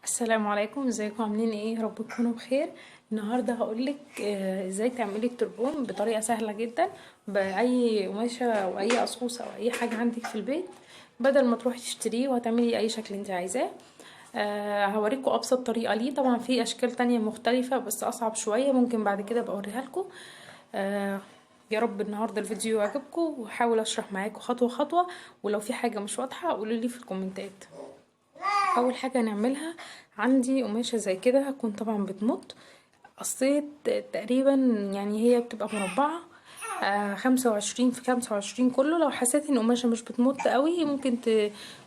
السلام عليكم، ازيكم؟ عاملين ايه؟ يا رب تكونوا بخير. النهارده هقولك ازاي تعملي التربون بطريقه سهله جدا باي قماشه او اي قصوص او اي حاجه عندك في البيت، بدل ما تروحي تشتريه وهتعملي اي شكل انت عايزاه. هوريكم ابسط طريقه ليه. طبعا في اشكال تانية مختلفه بس اصعب شويه، ممكن بعد كده بوريها لكم. يا رب النهارده الفيديو يعجبكم، وهحاول اشرح معاكم خطوه خطوه، ولو في حاجه مش واضحه قولوا لي في الكومنتات. اول حاجه هنعملها، عندي قماشه زي كده هتكون طبعا بتمط. قصيت تقريبا، يعني هي بتبقى مربعه 25 في 25 كله. لو حسيت ان القماشه مش بتمط قوي ممكن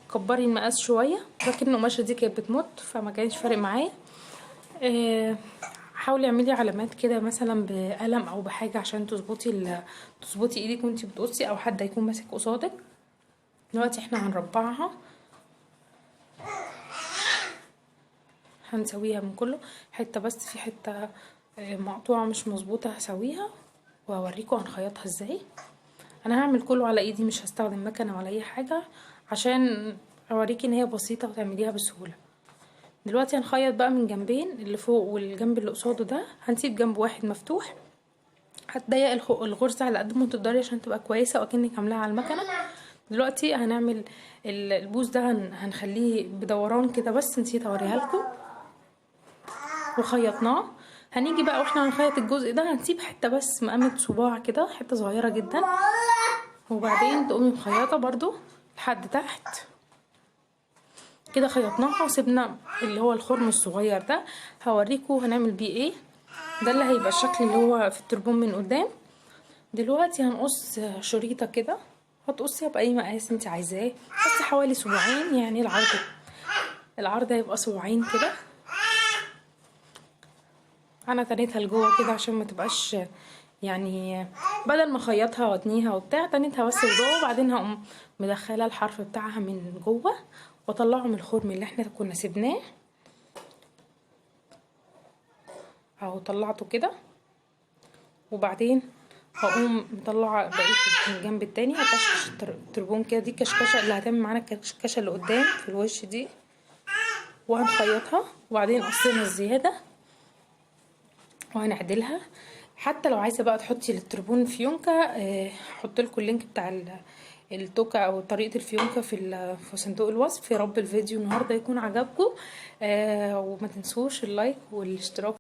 تكبري المقاس شويه، لكن القماشه دي كانت بتمط فما كانش فارق معايا. حاولي اعملي علامات كده مثلا بقلم او بحاجه عشان تظبطي ايدك وانتي بتقصي، او حد يكون ماسك قصادك. دلوقتي احنا هنربعها، هنسويها من كله حته، بس في حته مقطوعه مش مظبوطه هسويها وهوريكم هنخيطها ازاي. انا هعمل كله على ايدي، مش هستخدم مكنه ولا اي حاجه، عشان اوريكي ان هي بسيطه وتعمليها بسهوله. دلوقتي هنخيط بقى من جنبين، اللي فوق والجنب اللي قصاده ده هنسيب جنب واحد مفتوح. هتضيق الغرزه على قد ما تقدري عشان تبقى كويسه واكنك عاملاها على المكنه. دلوقتي هنعمل البوز ده، هنخليه بدوران كده، بس نسيت اوريها لكم وخيطناه. هنيجي بقى واحنا هنخيط الجزء ده هنسيب حته بس مقامة صباع كده، حته صغيره جدا، وبعدين تقومي مخيطه برضو لحد تحت كده. خيطناها وسيبنا اللي هو الخرم الصغير ده، هوريكم هنعمل بيه ايه. ده اللي هيبقى الشكل اللي هو في التربون من قدام. دلوقتي هنقص شريطه كده، هتقصيها باي مقاس انت عايزاه، بس حوالي صباعين، يعني العرض هيبقى صباعين كده. انا تنيتها لجوه كده عشان ما تبقاش، يعني بدل ما اخيطها واتنيها وبتاع، تنيتها بس لجوه، وبعدين هقوم مدخله الحرف بتاعها من جوه واطلعه من الخرم اللي احنا كنا سيبناه اهو. طلعته كده، وبعدين هقوم مطلعه بقيه الجنب التاني، هكشكش التربون كده. دي الكشكشه اللي هتعمل معانا الكشكشه اللي قدام في الوش دي، وهنخيطها وبعدين قصينا الزياده وهنعدلها. حتى لو عايزه بقى تحطي للتربون فيونكه، هحط لكم اللينك بتاع التوكه او طريقه الفيونكه في صندوق الوصف. يا رب الفيديو النهارده يكون عجبكم، وما تنسوش اللايك والاشتراك.